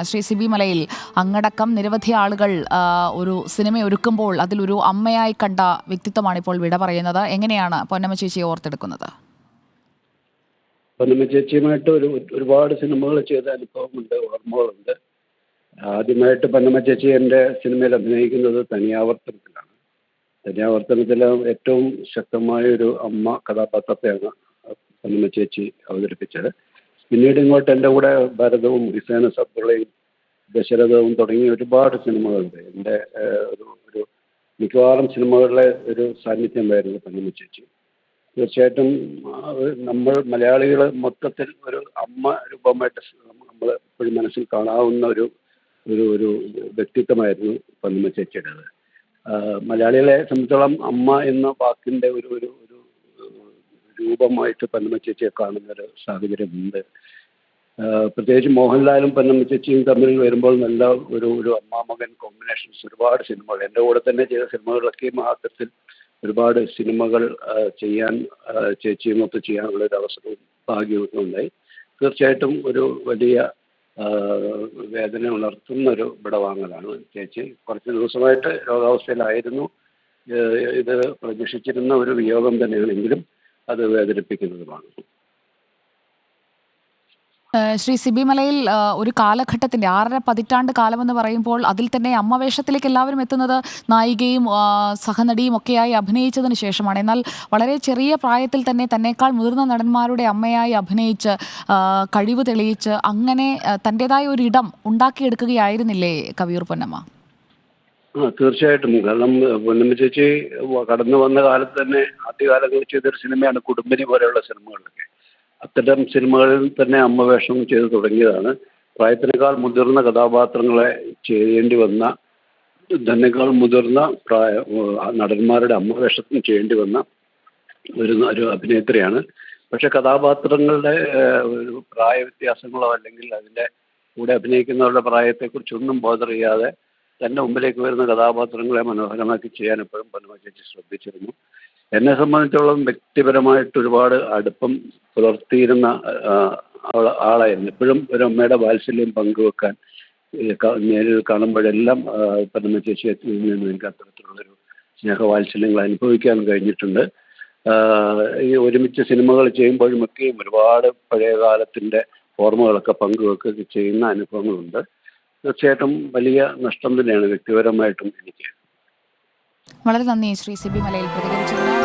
ശ്രീ സിബി മലയിൽ അങ്ങടക്കം നിരവധി ആളുകൾ ഒരു സിനിമ ഒരുക്കുമ്പോൾ അതിലൊരു അമ്മയായി കണ്ട വ്യക്തിത്വമാണ് ഇപ്പോൾ വിട പറയുന്നത്. എങ്ങനെയാണ് പൊന്നമ്മ ചേച്ചിയെ ഓർത്തെടുക്കുന്നത്? പൊന്നമ്മ ചേച്ചിയുമായിട്ട് ഒരുപാട് സിനിമകൾ ചെയ്ത അനുഭവമുണ്ട്, ഓർമ്മകളുണ്ട്. ആദ്യമായിട്ട് പൊന്നമ്മ ചേച്ചി എൻ്റെ സിനിമയിൽ അഭിനയിക്കുന്നത് തനിയാവർത്തനത്തിലാണ്. തനിയാവർത്തനത്തിൽ ഏറ്റവും ശക്തമായൊരു അമ്മ കഥാപാത്രത്തെയാണ് പൊന്നമ്മ ചേച്ചി അവതരിപ്പിച്ചത്. പിന്നീട് ഇങ്ങോട്ട് എൻ്റെ കൂടെ ഭരതവും ഹിസൈന സബ്ദുള്ളയും ദശരഥവും തുടങ്ങിയ ഒരുപാട് സിനിമകളുണ്ട്. എൻ്റെ ഒരു മിക്കവാറും സിനിമകളിലെ ഒരു സാന്നിധ്യമായിരുന്നു പൊന്നമ്മ ചേച്ചി. തീർച്ചയായിട്ടും നമ്മൾ മലയാളികൾ മൊത്തത്തിൽ ഒരു അമ്മ രൂപമായിട്ട് നമ്മൾ എപ്പോഴും മനസ്സിൽ കാണാവുന്ന ഒരു ഒരു ഒരു വ്യക്തിത്വമായിരുന്നു പൊന്നമ്മ ചേച്ചിയുടേത്. മലയാളികളെ സംബന്ധിച്ചോളം അമ്മ എന്ന വാക്കിൻ്റെ ഒരു ഒരു ഒരു രൂപമായിട്ട് പൊന്നമ്മ ചേച്ചിയെ കാണുന്നൊരു സാഹചര്യമുണ്ട്. പ്രത്യേകിച്ച് മോഹൻലാലും പൊന്നമ്മ ചേച്ചിയും തമ്മിൽ വരുമ്പോൾ നല്ല ഒരു അമ്മാമകൻ കോമ്പിനേഷൻസ് ഒരുപാട് സിനിമകൾ എൻ്റെ കൂടെ തന്നെ ചെയ്ത സിനിമകളൊക്കെയും ആ തരത്തിൽ ഒരുപാട് സിനിമകൾ ചെയ്യാൻ ചേച്ചിയുമൊത്ത് ചെയ്യാനുള്ളൊരു അവസരവും ഭാഗ്യവും ഉണ്ടായി. തീർച്ചയായിട്ടും ഒരു വലിയ വേദന ഉണർത്തുന്നൊരു വിടവാങ്ങലാണ് ചേച്ചി. കുറച്ച് ദിവസമായിട്ട് രോഗാവസ്ഥയിലായിരുന്നു. ഇത് പ്രതീക്ഷിച്ചിരുന്ന ഒരു വിയോഗം തന്നെയാണെങ്കിലും അത് വേദനിപ്പിക്കുന്നതുമാണ്. ശ്രീ സിബി മലയിൽ ഒരു കാലഘട്ടത്തിൻ്റെ 6.5 പതിറ്റാണ്ട് കാലമെന്ന് പറയുമ്പോൾ അതിൽ തന്നെ അമ്മവേഷത്തിലേക്ക് എല്ലാവരും എത്തുന്നത് നായികയും സഹനടിയും ഒക്കെയായി അഭിനയിച്ചതിന് ശേഷമാണ്. എന്നാൽ വളരെ ചെറിയ പ്രായത്തിൽ തന്നെ തന്നേക്കാൾ മുതിർന്ന നടന്മാരുടെ അമ്മയായി അഭിനയിച്ച് കഴിവ് തെളിയിച്ച് അങ്ങനെ തൻ്റെതായ ഒരു ഇടം ഉണ്ടാക്കിയെടുക്കുകയായിരുന്നില്ലേ കവിയൂർ പൊന്നമ്മ? തീർച്ചയായിട്ടും. കാരണം പൊന്നമ്മ ചേച്ചി കടന്നു വന്ന കാലത്ത് തന്നെ ആദ്യകാലങ്ങളിൽ ചെയ്തൊരു സിനിമയാണ് കുടുംബിനി പോലെയുള്ള സിനിമകളിലൊക്കെ. അത്തരം സിനിമകളിൽ തന്നെ അമ്മവേഷം ചെയ്ത് തുടങ്ങിയതാണ്. പ്രായത്തിനേക്കാൾ മുതിർന്ന കഥാപാത്രങ്ങളെ ചെയ്യേണ്ടി വന്ന, തന്നെക്കാൾ മുതിർന്ന നടന്മാരുടെ അമ്മവേഷത്തിന് ചെയ്യേണ്ടി വന്ന ഒരു അഭിനേത്രിയാണ്. പക്ഷെ കഥാപാത്രങ്ങളുടെ ഒരു പ്രായ വ്യത്യാസങ്ങളോ അല്ലെങ്കിൽ അതിൻ്റെ കൂടെ അഭിനയിക്കുന്നവരുടെ പ്രായത്തെക്കുറിച്ചൊന്നും ബോധർ ചെയ്യാതെ തൻ്റെ മുമ്പിലേക്ക് വരുന്ന കഥാപാത്രങ്ങളെ മനോഹരമാക്കി ചെയ്യാൻ എപ്പോഴും പൊന്നമ്മ ചേച്ചി ശ്രദ്ധിച്ചിരുന്നു. എന്നെ സംബന്ധിച്ചോളം വ്യക്തിപരമായിട്ട് ഒരുപാട് അടുപ്പം പുലർത്തിയിരുന്ന ആളായിരുന്നു. എപ്പോഴും ഒരു അമ്മയുടെ വാത്സല്യം പങ്കുവെക്കാൻ നേരിൽ കാണുമ്പോഴെല്ലാം പൊന്നമ്മ ചേച്ചിയെ നിന്ന് എനിക്ക് അത്തരത്തിലുള്ളൊരു സ്നേഹവാത്സല്യങ്ങൾ അനുഭവിക്കാൻ കഴിഞ്ഞിട്ടുണ്ട്. ഈ ഒരുമിച്ച് സിനിമകൾ ചെയ്യുമ്പോഴുമൊക്കെയും ഒരുപാട് പഴയ കാലത്തിൻ്റെ ഓർമ്മകളൊക്കെ പങ്കുവെക്കുകയൊക്കെ ചെയ്യുന്ന അനുഭവങ്ങളുണ്ട്. തീർച്ചയായിട്ടും വലിയ നഷ്ടം തന്നെയാണ് വ്യക്തിപരമായിട്ടും എനിക്ക്. വളരെ നന്ദി ശ്രീ സിബി മലയിൽ പ്രതികരിച്ചത്.